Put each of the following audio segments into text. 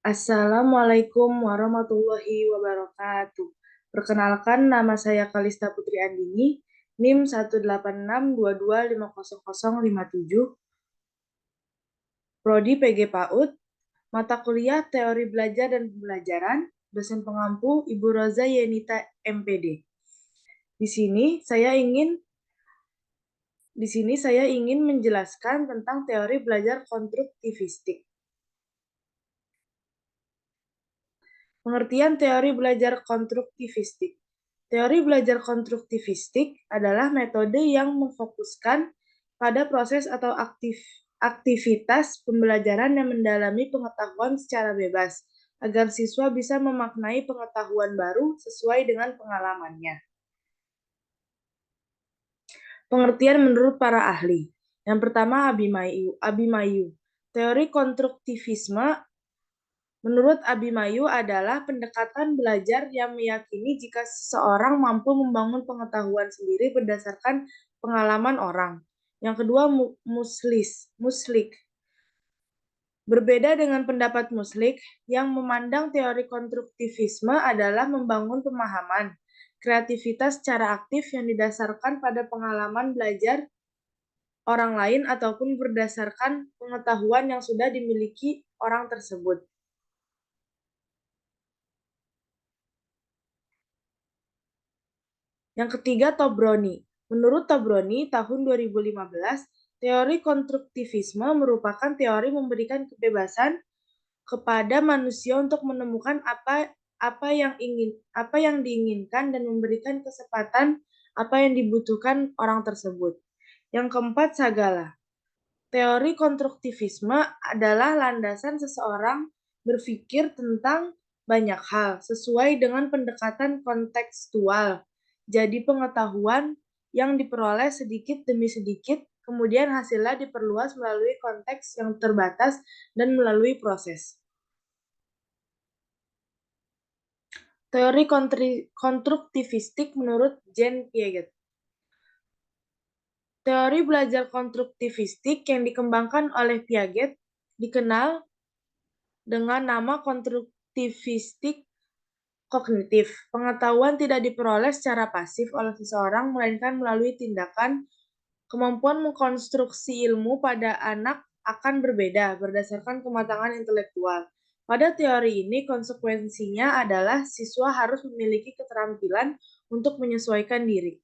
Assalamualaikum warahmatullahi wabarakatuh. Perkenalkan, nama saya Kalista Putri Andini, NIM 18622500057, Prodi PG PAUD, mata kuliah Teori Belajar dan Pembelajaran, dosen pengampu Ibu Roza Yenita MPD. Di sini saya ingin menjelaskan tentang teori belajar konstruktivistik. Pengertian teori belajar konstruktivistik. Teori belajar konstruktivistik adalah metode yang memfokuskan pada proses atau aktivitas pembelajaran yang mendalami pengetahuan secara bebas, agar siswa bisa memaknai pengetahuan baru sesuai dengan pengalamannya. Pengertian menurut para ahli. Yang pertama, Abimayu. Teori konstruktivisme menurut Abimayu adalah pendekatan belajar yang meyakini jika seseorang mampu membangun pengetahuan sendiri berdasarkan pengalaman orang. Yang kedua, Muslik. Berbeda dengan pendapat Muslik, yang memandang teori konstruktivisme adalah membangun pemahaman, kreativitas secara aktif yang didasarkan pada pengalaman belajar orang lain ataupun berdasarkan pengetahuan yang sudah dimiliki orang tersebut. Yang ketiga, Tobroni. Menurut Tobroni, tahun 2015, teori konstruktivisme merupakan teori memberikan kebebasan kepada manusia untuk menemukan apa yang diinginkan dan memberikan kesempatan apa yang dibutuhkan orang tersebut. Yang keempat, Sagala. Teori konstruktivisme adalah landasan seseorang berpikir tentang banyak hal sesuai dengan pendekatan kontekstual. Jadi pengetahuan yang diperoleh sedikit demi sedikit, kemudian hasilnya diperluas melalui konteks yang terbatas dan melalui proses. Teori konstruktivistik menurut Jean Piaget. Teori belajar konstruktivistik yang dikembangkan oleh Piaget dikenal dengan nama konstruktivistik kognitif. Pengetahuan tidak diperoleh secara pasif oleh seseorang, melainkan melalui tindakan. Kemampuan mengkonstruksi ilmu pada anak akan berbeda berdasarkan kematangan intelektual. Pada teori ini, konsekuensinya adalah siswa harus memiliki keterampilan untuk menyesuaikan diri.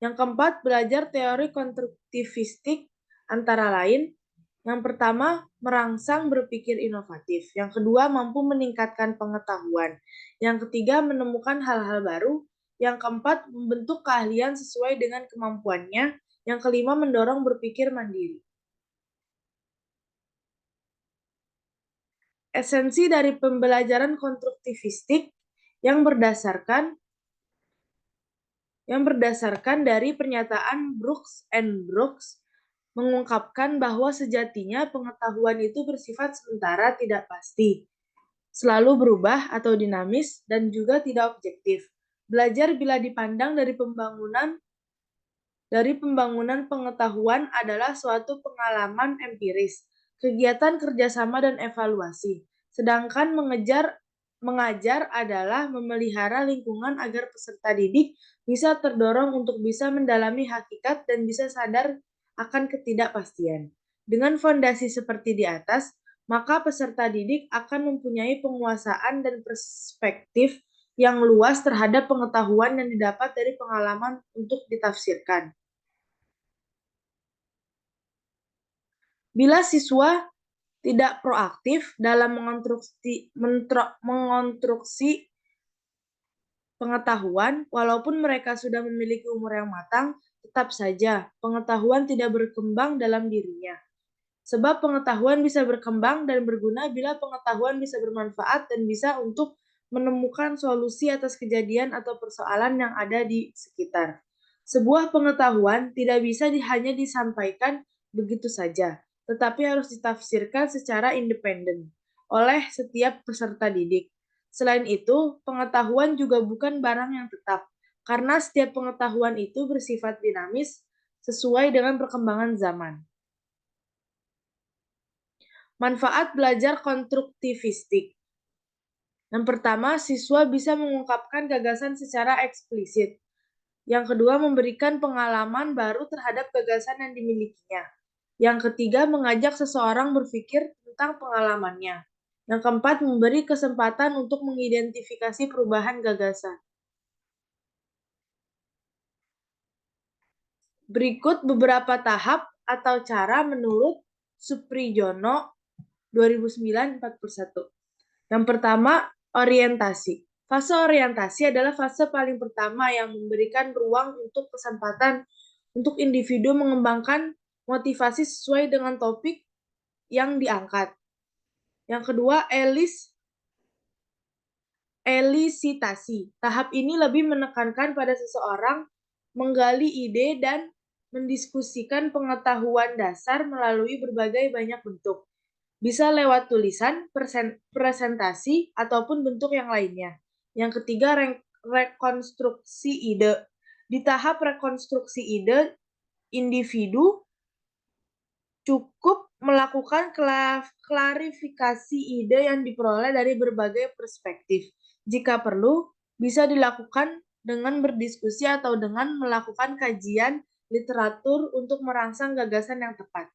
Yang keempat, belajar teori konstruktivistik antara lain. Yang pertama, merangsang berpikir inovatif. Yang kedua, mampu meningkatkan pengetahuan. Yang ketiga, menemukan hal-hal baru. Yang keempat, membentuk keahlian sesuai dengan kemampuannya. Yang kelima, mendorong berpikir mandiri. Esensi dari pembelajaran konstruktivistik yang berdasarkan dari pernyataan Brooks and Brooks mengungkapkan bahwa sejatinya pengetahuan itu bersifat sementara, tidak pasti, selalu berubah atau dinamis, dan juga tidak objektif. Belajar bila dipandang dari pembangunan pengetahuan adalah suatu pengalaman empiris, kegiatan kerjasama dan evaluasi. Sedangkan mengajar adalah memelihara lingkungan agar peserta didik bisa terdorong untuk bisa mendalami hakikat dan bisa sadar akan ketidakpastian. Dengan fondasi seperti di atas, maka peserta didik akan mempunyai penguasaan dan perspektif yang luas terhadap pengetahuan yang didapat dari pengalaman untuk ditafsirkan. Bila siswa tidak proaktif dalam mengonstruksi pengetahuan, walaupun mereka sudah memiliki umur yang matang, tetap saja pengetahuan tidak berkembang dalam dirinya. Sebab pengetahuan bisa berkembang dan berguna bila pengetahuan bisa bermanfaat dan bisa untuk menemukan solusi atas kejadian atau persoalan yang ada di sekitar. Sebuah pengetahuan tidak bisa hanya disampaikan begitu saja, tetapi harus ditafsirkan secara independen oleh setiap peserta didik. Selain itu, pengetahuan juga bukan barang yang tetap, karena setiap pengetahuan itu bersifat dinamis sesuai dengan perkembangan zaman. Manfaat belajar konstruktivistik. Yang pertama, siswa bisa mengungkapkan gagasan secara eksplisit. Yang kedua, memberikan pengalaman baru terhadap gagasan yang dimilikinya. Yang ketiga, mengajak seseorang berpikir tentang pengalamannya. Yang keempat, memberi kesempatan untuk mengidentifikasi perubahan gagasan. Berikut beberapa tahap atau cara menurut Suprijono 2009-41. Yang pertama, orientasi. Fase orientasi adalah fase paling pertama yang memberikan ruang untuk kesempatan untuk individu mengembangkan motivasi sesuai dengan topik yang diangkat. Yang kedua, elisitasi. Tahap ini lebih menekankan pada seseorang menggali ide dan mendiskusikan pengetahuan dasar melalui berbagai banyak bentuk. Bisa lewat tulisan, presentasi, ataupun bentuk yang lainnya. Yang ketiga, rekonstruksi ide. Di tahap rekonstruksi ide, individu cukup melakukan klarifikasi ide yang diperoleh dari berbagai perspektif. Jika perlu, bisa dilakukan dengan berdiskusi atau dengan melakukan kajian literatur untuk merangsang gagasan yang tepat.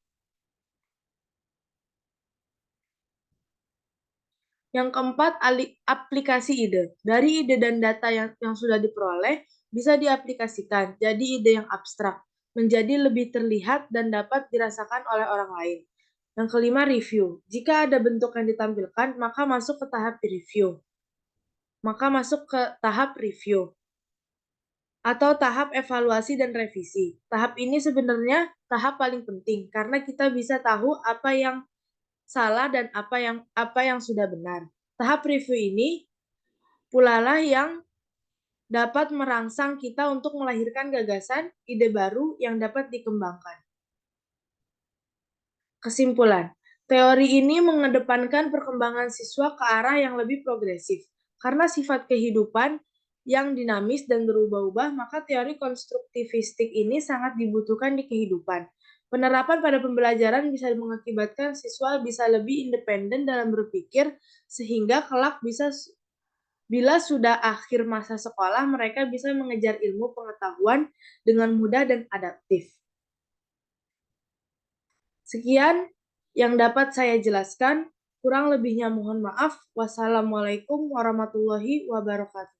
Yang keempat, aplikasi ide. Dari ide dan data yang sudah diperoleh, bisa diaplikasikan jadi ide yang abstrak, menjadi lebih terlihat dan dapat dirasakan oleh orang lain. Yang kelima, review. Jika ada bentuk yang ditampilkan, maka masuk ke tahap review. Atau tahap evaluasi dan revisi. Tahap ini sebenarnya tahap paling penting, karena kita bisa tahu apa yang salah dan apa yang sudah benar. Tahap review ini pula lah yang dapat merangsang kita untuk melahirkan gagasan, ide baru yang dapat dikembangkan. Kesimpulan, teori ini mengedepankan perkembangan siswa ke arah yang lebih progresif. Karena sifat kehidupan yang dinamis dan berubah-ubah, maka teori konstruktivistik ini sangat dibutuhkan di kehidupan. Penerapan pada pembelajaran bisa mengakibatkan siswa bisa lebih independen dalam berpikir, sehingga kelak bila sudah akhir masa sekolah, mereka bisa mengejar ilmu pengetahuan dengan mudah dan adaptif. Sekian yang dapat saya jelaskan. Kurang lebihnya mohon maaf. Wassalamualaikum warahmatullahi wabarakatuh.